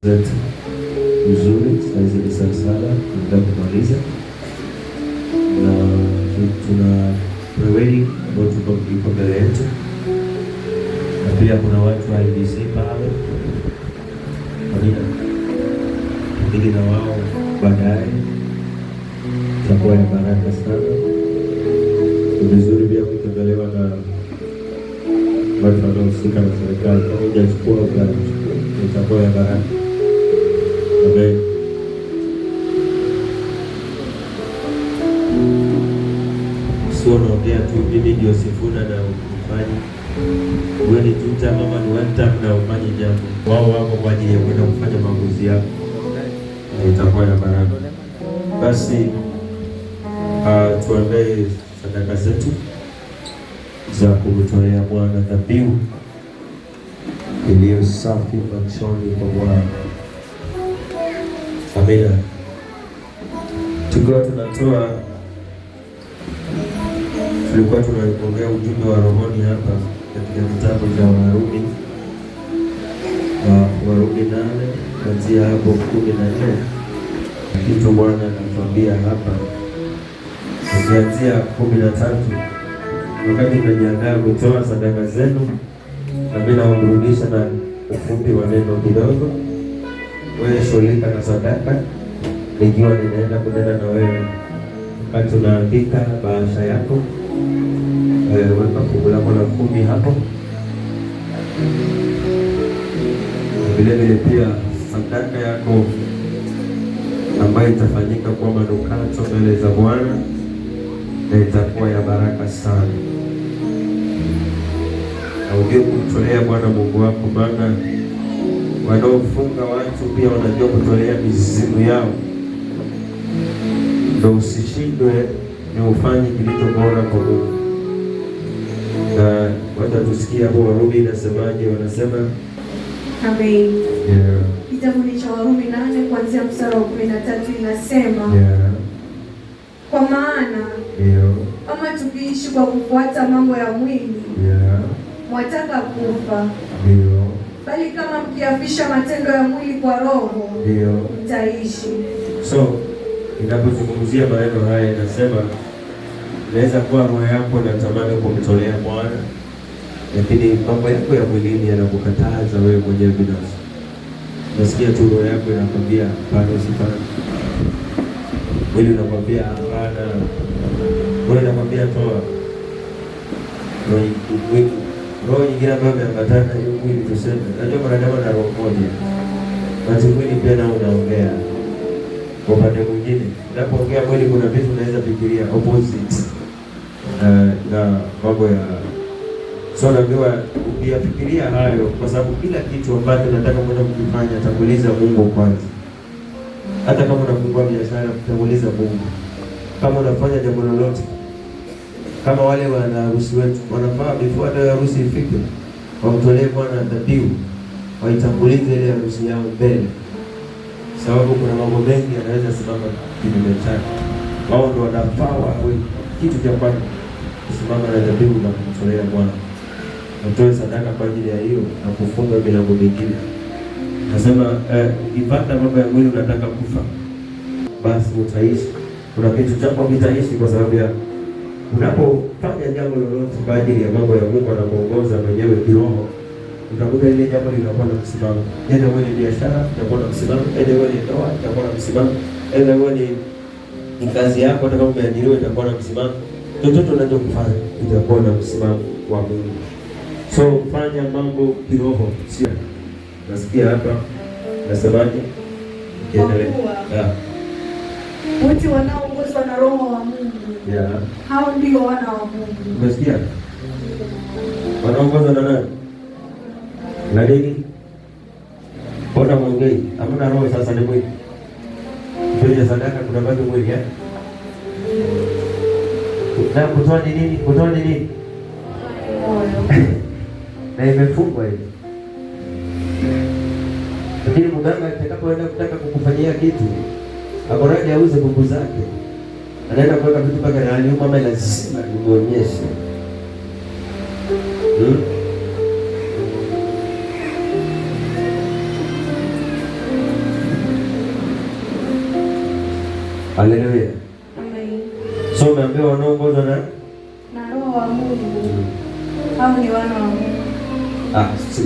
zetu vizuri, saizi ni saa saba tunataka kumaliza, na tuna pre-wedding ambao tuko mbele yetu, na pia kuna watu wa IBC pale Amina, ili na wao baadaye itakuwa ya baraka sana. Ni vizuri pia kutembelewa na watu wanaohusika na serikali, kama hujachukua itakuwa ya baraka. Amen. Sio naongea tu mimi ndio Sifuna na ufanye wewe ni tuta mama ni one time na ufanye jambo. Wao wako kwa ajili ya kwenda kufanya maamuzi yako. Itakuwa ya baraka. Basi tuandae sadaka zetu za kumtolea Bwana dhabihu iliyo safi machoni kwa Bwana. Amina. Tulikuwa tunaongea ujumbe wa rohoni hapa katika kitabu cha Warumi 8 kuanzia hapo 14. Kitu Bwana anatuambia hapa kuanzia 13. Wakati tunajiandaa kutoa sadaka zenu, na mimi nawaburudisha na ufupi wa neno kidogo. Wewe shughulika na sadaka, nikiwa ninaenda kunena na wewe. Wakati unaandika bahasha yako, weka fungu lako la 10 hapo. Vile pia sadaka yako ambayo itafanyika kwa manukato mbele za Bwana, na itakuwa ya baraka sana. Na ujue kumtolea Bwana Mungu wako, maana wanaofunga watu pia wanajua kutolea mizimu yao. Ndio usishindwe, ni ufanye kilicho bora kwa Mungu. Na wacha tusikie hapo Warumi inasemaje. Wanasema Amen. Kitabu ni cha Warumi 8 kuanzia mstari wa 13 inasema kwa maana kama tukiishi kwa kufuata mambo ya mwili mwataka kufa, bali kama mkiafisha matendo ya mwili kwa Roho mtaishi. So inapozungumzia maneno haya inasema inaweza kuwa roho yako inatamani kumtolea Bwana, lakini mambo yako ya mwilini yanakukataza wewe mwenyewe binafsi. Nasikia tu roho yako inakwambia hapana, usifanye. Mwili unakwambia hapana. Mwili unakwambia toa. Roho nyingine ambayo imeambatana na hiyo mwili tuseme. Najua mwanadamu ana roho moja. Basi mwili pia nao unaongea. Kwa upande mwingine, unapoongea mwili kuna vitu unaweza fikiria opposite na mambo ya so naambiwa ukiyafikiria hayo, kwa sababu kila kitu ambacho nataka kwenda kukifanya tanguliza Mungu kwanza. Hata kama unafungua biashara, tanguliza Mungu. Kama unafanya jambo lolote, kama wale wana harusi wetu wanafaa before hata harusi ifike, wamtolee Bwana dhabihu, waitangulize ile harusi yao mbele, sababu kuna mambo mengi yanaweza simama kinyume chake. Wao ndio wanafaa wawe kitu cha kwanza kusimama na dhabihu na kumtolea Bwana. Natoe sadaka kwa ajili ya hiyo na kufunga milango mingine. Nasema ukipata mambo ya mwili unataka kufa, basi utaishi. Kuna kitu chako kitaishi kwa sababu ya unapofanya jambo lolote kwa ajili ya mambo ya Mungu na kuongoza mwenyewe kiroho, utakuta ile jambo linakuwa na msimamo. Ndio wewe ni biashara, utakuwa na msimamo. Ndio wewe ni ndoa, utakuwa na msimamo. Ndio wewe ni kazi yako, hata kama umeajiriwa, utakuwa na msimamo. Chochote unachofanya itakuwa na msimamo wa Mungu. So fanya mambo kiroho, sio. Nasikia hapa nasemaje? Kiendelea. Wote wanaoongozwa na Roho wa Mungu. Hao ndio wana wa Mungu. Umesikia? Wanaongozwa na nani? Na nini? Bona mwongei, hamna roho sasa ni mwili. Kwenye sadaka kuna bado mwili Na kutoa ni nini? Kutoa ni nini? Na imefungwa hivi. Lakini mganga atakapoenda kutaka kukufanyia kitu, akoraje auze bubu zake. Anaenda kuweka vitu paka na aliuma, mama lazima nionyeshe. Haleluya. Amen. So umeambiwa wanaongozwa na Roho wa Mungu. Hao ni wana wa Mungu.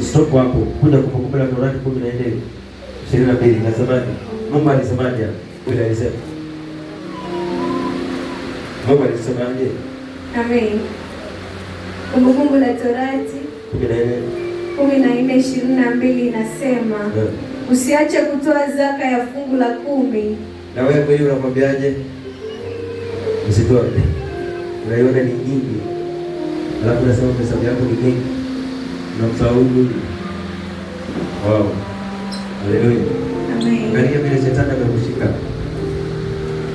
Stop hapo. Kuja kukumbuka Torati 14:22. Nasemaje? Mungu alisemaje? Yule alisema. Mungu alisemaje? Amen. Kumbukumbu la Torati 14:22 inasema, usiache kutoa zaka ya fungu la 10. Na wewe kweli unamwambiaje? Usitoe. Unaiona ni nyingi. Alafu unasema pesa yako ni nyingi. Unamfaulu. Wow. Haleluya. Amen. Angalia vile shetani amekushika.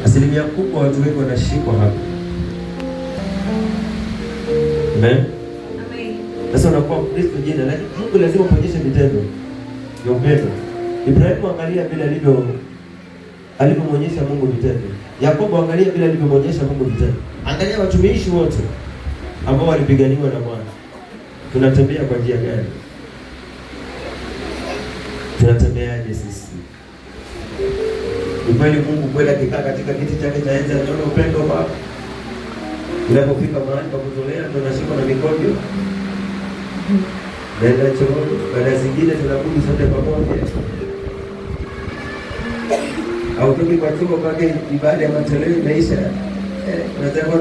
Asilimia kubwa watu wengi wanashikwa hapa. Amen. Amen. Sasa unakuwa Kristo jina, lakini Mungu lazima kuonyesha vitendo vya upendo. Ibrahimu angalia vile alivyomwonyesha Mungu vitendo. Yakobo angalia vile alivyomwonyesha Mungu vitendo. Angalia watumishi wote ambao walipiganiwa na Bwana. Tunatembea kwa njia gani? Tunatembeaje sisi? Ni kweli Mungu kweli akikaa katika kiti chake cha enzi anaona upendo wako. Unapofika mahali pa kutolea tunashikwa na mikojo. Nenda chooni, baada zingine tunabudi sote pamoja. Au toki kwa chumba pake ibada ya matoleo imeisha. Unataka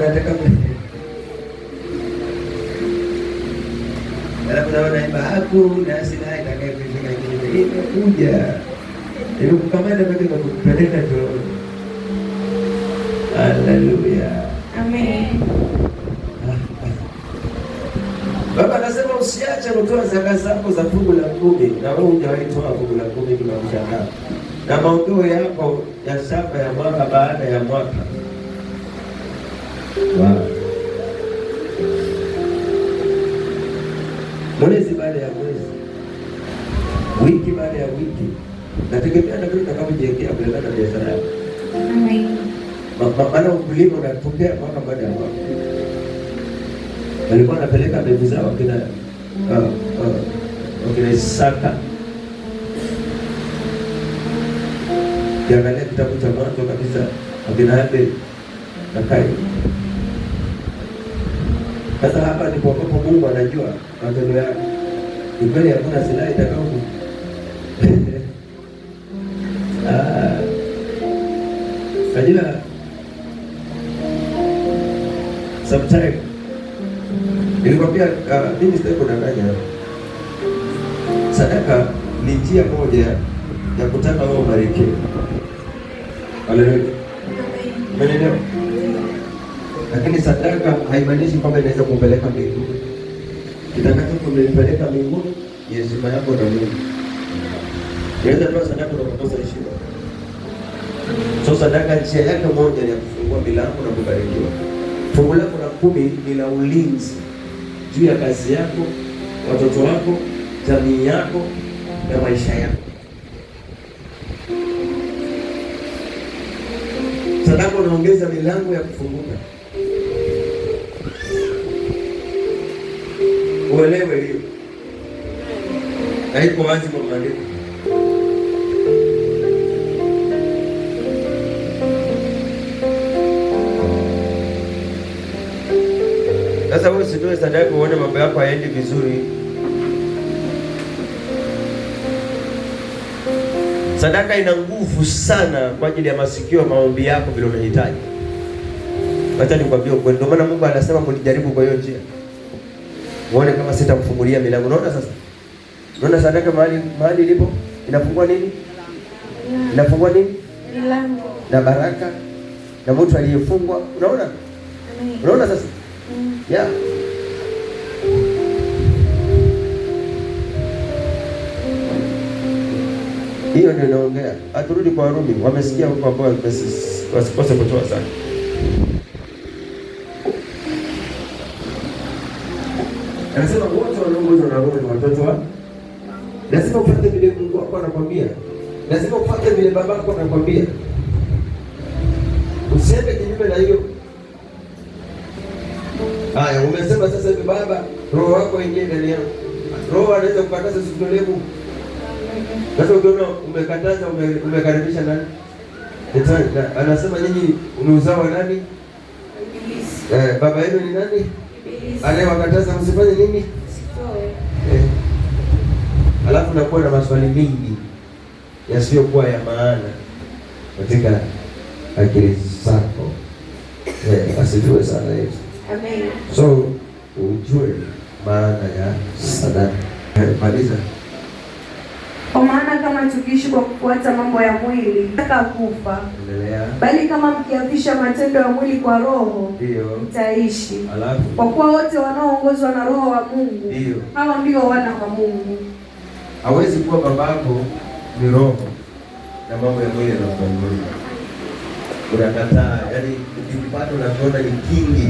alafu naona imba hakuna sina itakayefika kile kuja. Ili kukamata pake na kupeleka chooni. Haleluya. Amen. Baba anasema usiache kutoa zaka zako za fungu la 10, na wewe hujawahi toa fungu la 10 bila mshahara. Na maondoo yako ya shamba ya mwaka baada ya mwaka. Wow. Mwezi baada ya mwezi. Wiki baada ya wiki. Nategemea na vile utakavyojiwekea kulingana na biashara yako. Amen. Maana ukulima unatokea mwaka baada ya mwaka. Walikuwa wanapeleka mbegu zao kina Isaka. Kiangalia kitabu cha Mwanzo kabisa, wakina Abel na Kaini. Sasa hapa ndipo ambapo Mungu anajua matendo yake. Ni kweli hakuna silaha itakayo Kajila sometime nilikwambia mimi sitaki kudanganya. Sadaka ni njia moja ya kutaka wewe ubarikiwe. Haleluya. Umeelewa? Lakini sadaka haimaanishi kwamba inaweza kupeleka mbinguni. Kitakacho kumpeleka mbinguni ni heshima yako na Mungu. Inaweza kuwa sadaka na kukosa heshima. So sadaka njia yake moja ni ya kufungua milango na kubarikiwa. Fungu lako la 10 ni la ulinzi juu ya kazi yako, watoto wako, jamii yako na maisha yako. Sadaka unaongeza milango ya kufunguka. Uelewe hiyo. Haiko wazi kwa maandiko. Sasa wewe usitoe sadaka uone mambo yako hayaendi vizuri. Sadaka ina nguvu sana kwa ajili ya masikio ya maombi yako bila unahitaji. Acha nikwambie ukweli, ndio maana Mungu anasema mlijaribu kwa hiyo njia. Uone kama sitamfungulia milango. Unaona sasa? Unaona sadaka mahali ilipo inafungua nini? Inafungua nini? Milango. Na baraka na mtu aliyefungwa. Unaona? Unaona sasa? Yeah. Hiyo ndio naongea. Aturudi kwa Warumi. Wamesikia huko ambao wasikose kutoa sana. Anasema wote wanaongozwa na Roho ni watoto wa. Lazima upate vile Mungu wako anakwambia. Lazima upate vile babako anakwambia. Usiende kinyume na hiyo. Haya, umesema sasa hivi baba, roho wako ingie ndani yako. Roho anaweza kukataza usitolee Mungu. Sasa ukiona umekataza umekaribisha nani? Anasema nyinyi ni uzao wa nani? Baba yenu ni nani? Anayewakataza msifanye nini? Alafu nakuwa na maswali mingi yasiyokuwa ya maana katika akili zako. Asifiwe sana Yesu. Amen. So ujue maana ya sadaka. Maliza. Kwa maana kama tukiishi kwa kufuata mambo ya mwili tutakufa. Bali kama mkiapisha matendo ya mwili kwa roho, mtaishi. Kwa kuwa wote wanaoongozwa na roho wa Mungu, hao ndio wana wa Mungu. Hawezi kuwa babako ni roho na mambo ya mwili yanakuongoza. Unakataa, yaani ukipata unaona ni kingi.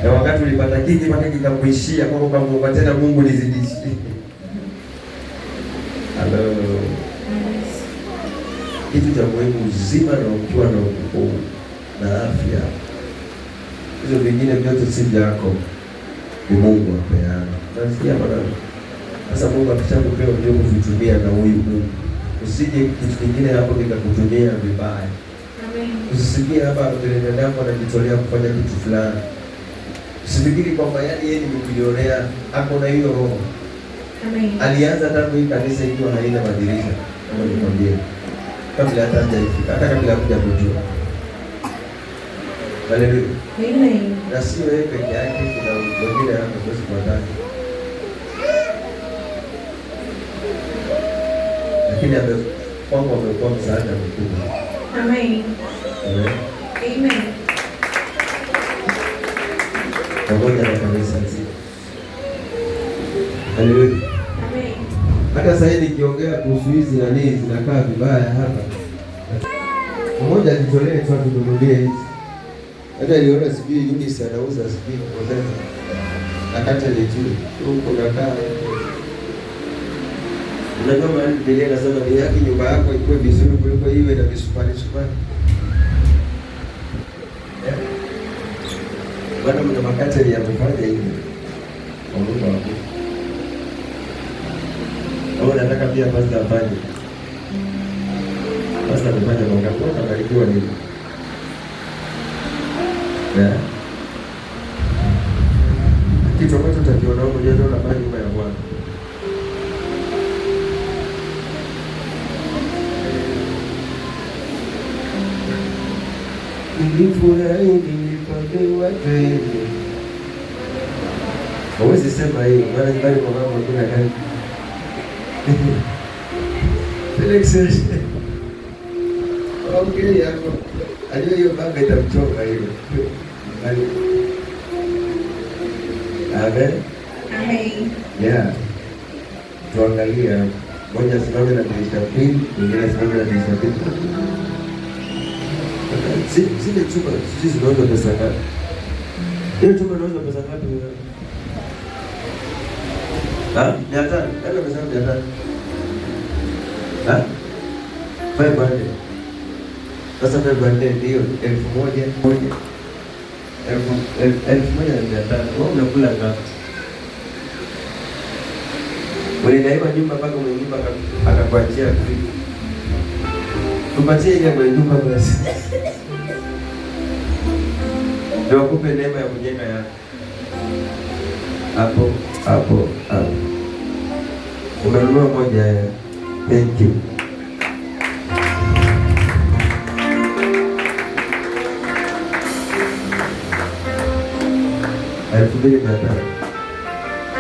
Na wakati ulipata kingi mpaka kikakuishia kwa kwamba tena Mungu nizidishi. Hello. Kitu cha muhimu uzima na ukiwa na nguvu na afya. Hizo vingine vyote si vyako. Ni Mungu apeana. Unasikia bwana? Sasa Mungu akishakupea ndio kuvitumia na huyu Mungu. Usije kitu kingine hapo kikakutumia vibaya. Amen. Usisikie hapa binadamu anajitolea kufanya kitu fulani. Usifikiri kwamba yeye ni milionea, hapo na hiyo roho. Amen. Alianza tangu hii kanisa ikiwa haina madirisha, kama nikwambia. Kabla hata hajafika, hata kabla hakuja kujua. Haleluya. Amen. Na sio yeye peke yake, kuna wengine hapa kwa sababu lakini kwangu amekuwa msaada mkubwa. Amen. Amen. Pamoja na kanisa nzima. Haleluya. Amen. Hata sasa nikiongea kuhusu hizi nani zinakaa vibaya hapa. Mmoja alitolea tu atununulie hizi. Hata aliona sijui Eunice anauza sijui kwa nakata ile juu. Huko nakaa. Unajua maana Biblia inasema ni yake nyumba yako ikuwe vizuri kuliko iwe na misumari. Bwana mna makateli ya kufanya hivi. Mungu wako. Au nataka pia pastor afanye. Pastor afanye mwaka kwa kabarikiwa nini? Kitu ambacho tutakiona huko ndio tunafanya nyumba ya Bwana. Nilifurahi nilipopewa tende. Hawezi sema hiyo, maana nyumbani kwa mama kuna gani? Felix. Okay hapo. Ajua hiyo baba itamchoka hiyo. Amen. Amen. Yeah. Tuangalia moja simame na dirisha pili, mwingine simame na dirisha pili. Zile chumba sisi zinauza pesa ngapi? Hiyo chumba inauza pesa ngapi? 500. Ndio pesa 500. 500. Sasa 500 ndio 1000. 1500. Wewe unakula ngapi? Ulinaiba nyumba mpaka mwenyewe akakuachia free. Tupatie ile kwa nyumba basi. Ndio kupe neema ya kujenga yako. Hapo. Umenunua moja ya. Thank you.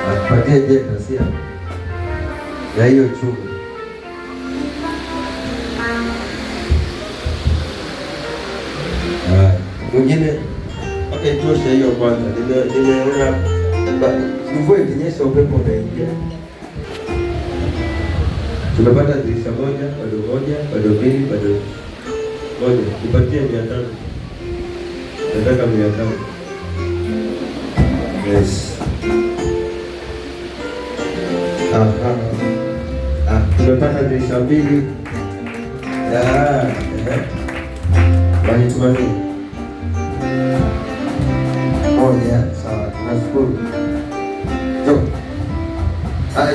Akupatie jenda sia ya hiyo chungu. Mwingine okay, tosha hiyo kwanza. Nimeona mvua ikinyesha upepo unaingia. Tumepata dirisha moja, bado mbili, bado moja. Nipatie 500. Nataka 500. Yes. Tumepata dirisha mbili. Wanitumani moja, sawa, tunashukuru.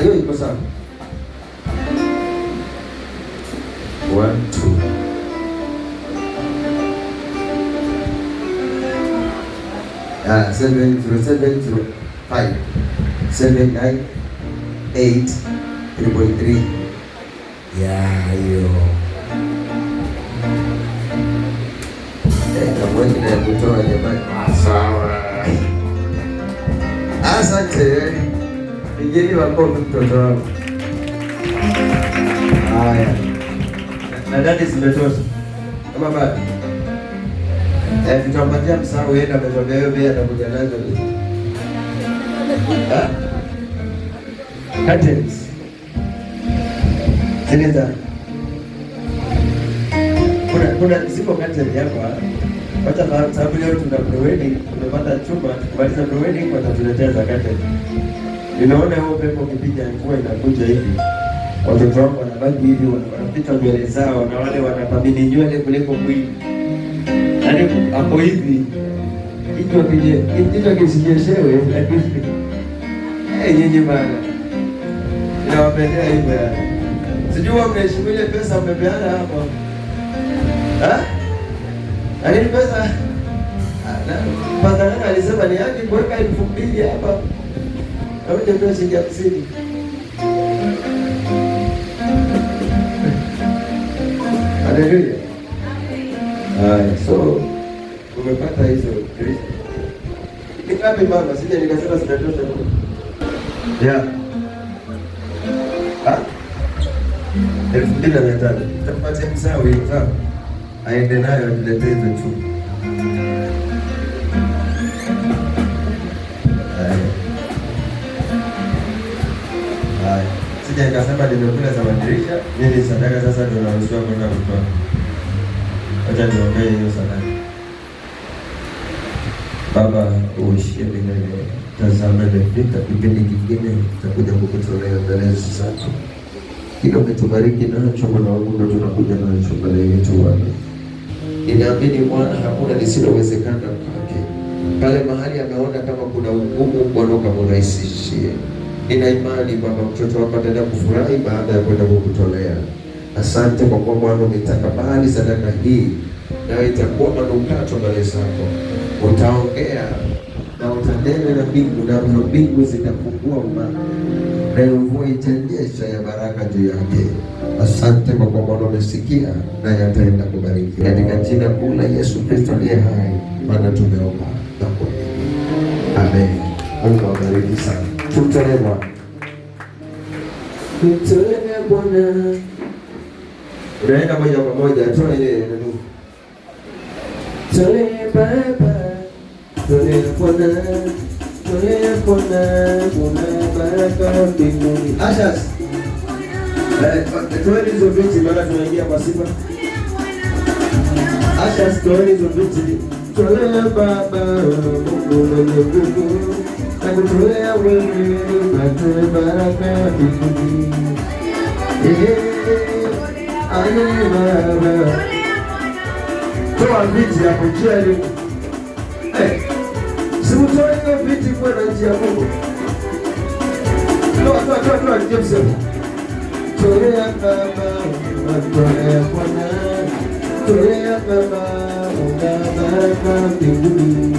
Hiyo iko sawa. 1 2 7 0 7 0 5 7 9 8 3.3. Hiyo kamwengine ya kutoa jamani. Sawa, asante. Pigeni makofi mtoto wangu. Haya, nadhani zimetosha kama bado tutampatia msao yenda amezoea wewe atakuja nazo curtains zineza kuna ziko curtain hapa. Wacha sababu leo tuna wedding, tumepata chumba tukimaliza wedding kwa tatuletea za curtain. Ninaona hiyo pepo ukipiga mvua inakuja hivi, watoto wangu wanabaki hivi wanapita nywele zao na wale wanathamini nywele kuliko mwili. Yaani hapo hivi kichwa kisijeshewe, lakini yenye bana inawapendea hivyo. Sijui mnaheshimu ile pesa mmepeana hapo, lakini pesa Pazana alisema ni haki kuweka 2,000 hapa na uje shilingi 50. Haleluya. So umepata hizo Kristo. Ni ngapi mama? Sije nikasema sitatosha. Yeah. 2,500. Tutapatia msawi sawa. Aende nayo atuletee hizo tu. Sija nikasema nimekula za madirisha, mimi sadaka sasa ndio naruhusiwa kwenda kutoa. Acha niombe hiyo sadaka. Baba uishie milele. Tazama nimefika kipindi kingine tutakuja kukutolea mbele zako. Kile umetubariki nacho Bwana wangu ndio tunakuja nacho mbele yetu Bwana. Ninaamini Bwana hakuna lisilowezekana kwake. Pale mahali ameona kama kuna ugumu Bwana ukamrahisishie. Nina imani Baba mtoto wako ataenda kufurahi baada ya kwenda kukutolea. Asante kwa kuwa Bwana umetakabali sadaka hii na itakuwa manukato mbele zako. Utaongea na utanena na mbingu na mbingu zitafungua umma na mvua itanyesha ya baraka juu yake. Asante kwa kuwa Bwana umesikia na yataenda kubariki. Katika jina kuu la Yesu Kristo aliye hai, Bwana tumeomba na kuamini. Amen. Mungu awabariki sana. Tumtolee Bwana. Tumtolee Bwana. Unaenda moja kwa moja, toa ile neno. Tolee Baba, tolee Bwana, tolee Bwana, kuna baraka mbinguni. Asha. Toa hizo vitu mara tunaingia kwa sifa. Asha, toa hizo vitu. Tolee Baba, Mungu mwenye nguvu. Nakutolea wewe upate baraka mbinguni. Aye Baba. Toa viti hapo chini. Simutoe hiyo viti kwa njia ya Mungu. Toa Joseph. Tolea Baba, tolea Bwana. Tolea Baba, una baraka mbinguni.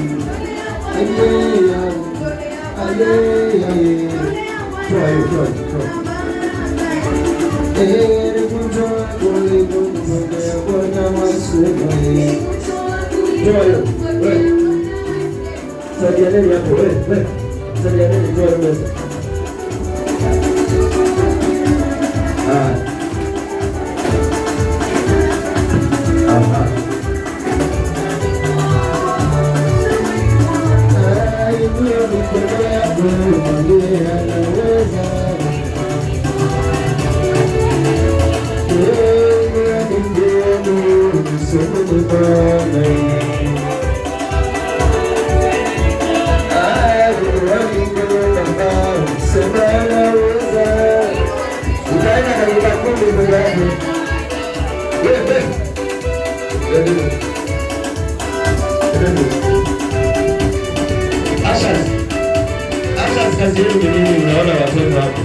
Kazi yenu ni nini? Unaona watoto hapo.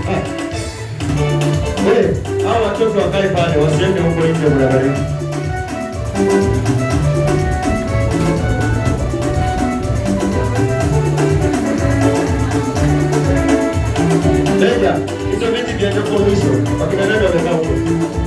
Hawa watoto wakae pale, wasiende huko nje mnabariki. Lenda, hizo viti vya mwisho. Wakina nani wamekaa huko?